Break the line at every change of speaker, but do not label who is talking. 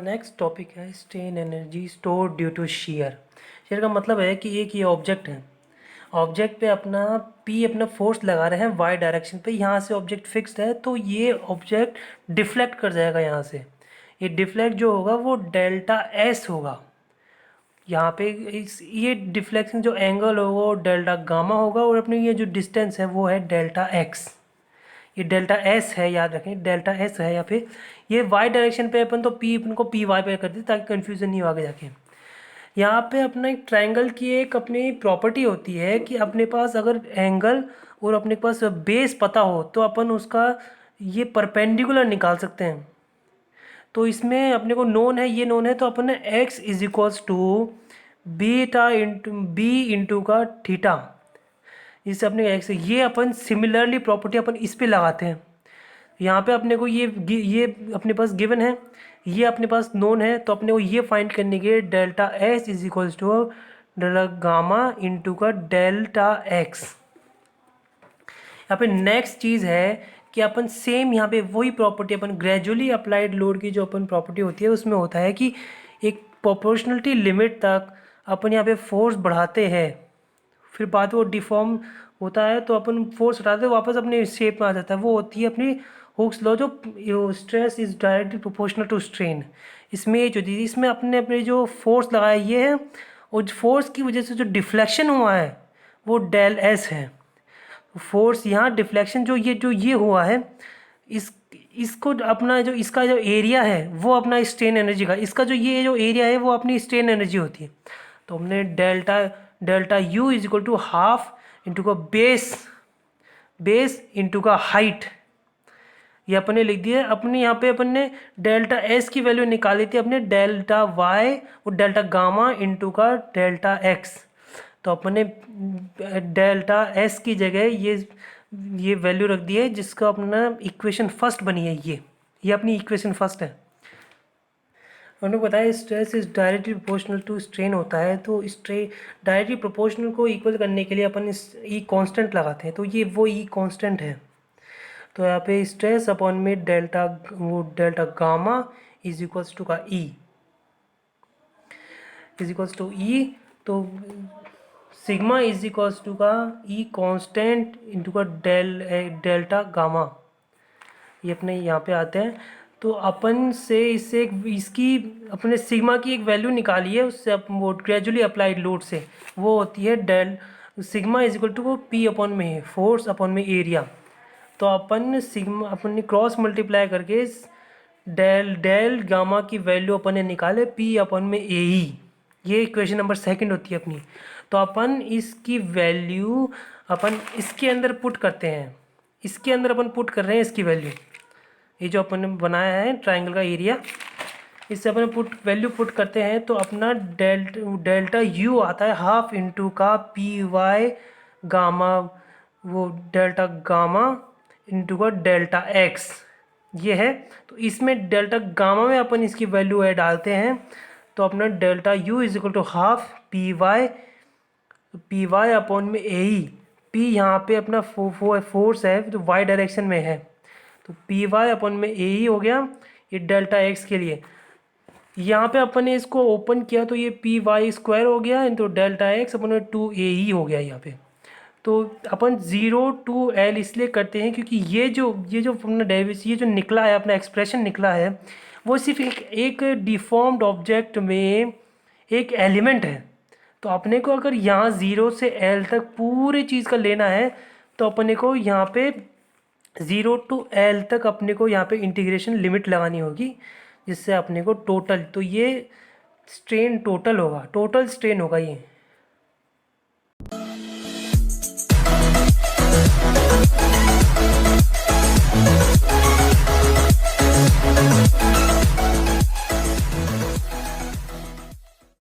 Next topic है strain energy store due to shear. Shear का मतलब है कि एक ये ऑब्जेक्ट है, ऑब्जेक्ट पे अपना पी अपना फोर्स लगा रहे हैं वाई डायरेक्शन पे। यहाँ से ऑब्जेक्ट फिक्स्ड है तो ये ऑब्जेक्ट डिफ्लेक्ट कर जाएगा यहाँ से। ये डिफ्लेक्ट जो होगा वो डेल्टा एस होगा। यहाँ पे इस ये डिफ्लेक्शन जो एंगल होगा वो डेल्टा गामा होगा और अपनी ये जो डिस्टेंस है वो है डेल्टा एक्स। ये डेल्टा एस है, याद रखें डेल्टा एस है। या फिर ये वाई डायरेक्शन पे अपन तो पी अपन को पी वाई पे कर दी ताकि कन्फ्यूज़न नहीं हो आगे जाके। यहाँ पे अपना एक ट्रायंगल की एक अपनी प्रॉपर्टी होती है कि अपने पास अगर एंगल और अपने पास बेस पता हो तो अपन उसका ये परपेंडिकुलर निकाल सकते हैं। तो इसमें अपने को नोन है, ये नोन है तो अपन ने X is equals to beta into B into का थीटा। इससे अपने एक्स ये अपन सिमिलरली प्रॉपर्टी अपन इस पे लगाते हैं। यहाँ पे अपने को ये अपने पास गिवन है, ये अपने पास नोन है तो अपने को ये फाइंड करने के delta S is equals to delta gamma into का डेल्टा एक्स। यहाँ पे नेक्स्ट चीज़ है कि अपन सेम यहाँ पे वही प्रॉपर्टी अपन ग्रेजुअली अप्लाइड लोड की जो अपन प्रॉपर्टी होती है उसमें होता है कि एक प्रोपोर्शनलिटी लिमिट तक अपन यहाँ पे फोर्स बढ़ाते हैं, फिर बाद वो डिफॉर्म होता है तो अपन फोर्स हटाते वापस अपने शेप में आ जाता है। वो होती है अपनी हुक्स लॉ जो stress is directly proportional to strain. इसमें ये जो थी इसमें अपने अपने जो फोर्स लगाया ये है और फोर्स की वजह से जो डिफ्लेक्शन हुआ है वो डेल एस है। फोर्स यहाँ डिफ्लेक्शन जो ये हुआ है इसको अपना जो इसका जो एरिया है वो अपना स्ट्रेन एनर्जी का, इसका ये जो एरिया है वो अपनी स्ट्रेन एनर्जी होती है। तो हमने delta U is equal to half into का बेस इंटू का हाइट, ये अपने लिख दिया। अपने यहाँ पे अपन ने डेल्टा एस की वैल्यू निकाली थी अपने डेल्टा वाई और डेल्टा गामा इंटू का डेल्टा एक्स। तो अपने डेल्टा एस की जगह ये वैल्यू रख दी है जिसका अपना इक्वेशन फर्स्ट बनी है। ये अपनी इक्वेशन फर्स्ट है। उन्होंने बताया stress is directly proportional to strain होता है तो डायरेक्टली प्रोपोर्शनल को इक्वल करने के लिए अपन इस ई कांस्टेंट लगाते हैं तो ये वो ई कांस्टेंट है। तो यहाँ पे स्ट्रेस अपॉन में delta gamma is equals to का E is equals to E. तो सिग्मा इज इक्वल्स टू का ई कांस्टेंट इंटू का डेल्टा गामा, ये अपने यहाँ पे आते हैं। तो अपन से इससे इसकी अपने सिग्मा की एक वैल्यू निकाली है उससे वो ग्रेजुअली अप्लाइड लोड से वो होती है del sigma is equal to P upon में है फोर्स अपॉन में एरिया। तो अपन सिग्मा अपन ने क्रॉस मल्टीप्लाई करके डेल गामा की वैल्यू अपन ने निकाले पी अपॉन में ए ई, ये इक्वेशन नंबर सेकंड होती है अपनी। तो अपन इसकी वैल्यू अपन इसके अंदर पुट करते हैं, इसके अंदर अपन पुट कर रहे हैं इसकी वैल्यू। ये जो अपन ने बनाया है ट्राइंगल का एरिया इससे अपन वैल्यू पुट करते हैं तो अपना डेल्टा यू आता है हाफ इंटू का पी वाई गामा वो डेल्टा गामा इंटू का डेल्टा एक्स ये है। तो इसमें डेल्टा गामा में अपन इसकी वैल्यू डालते हैं तो अपना delta U is equal to half P Y upon में ए ई। पी यहाँ पे अपना फोर्स है जो वाई डायरेक्शन में है तो पी वाई अपॉन में ए ई हो गया ये डेल्टा एक्स के लिए। यहाँ पे अपन ने इसको ओपन किया तो ये पी वाई स्क्वायर हो गया तो डेल्टा एक्स अपन में 2 ए ई हो गया यहाँ पे। तो अपन 0 to L इसलिए करते हैं क्योंकि ये जो अपना डेरिवेशन ये जो निकला है अपना एक्सप्रेशन निकला है वो सिर्फ एक डिफॉर्म्ड ऑब्जेक्ट में एक एलिमेंट है। तो अपने को अगर यहाँ 0 से L तक पूरे चीज़ का लेना है तो अपने को यहाँ पे 0 to L तक अपने को यहाँ पे इंटीग्रेशन लिमिट लगानी होगी जिससे अपने को टोटल तो ये स्ट्रेन टोटल होगा, टोटल स्ट्रेन होगा ये।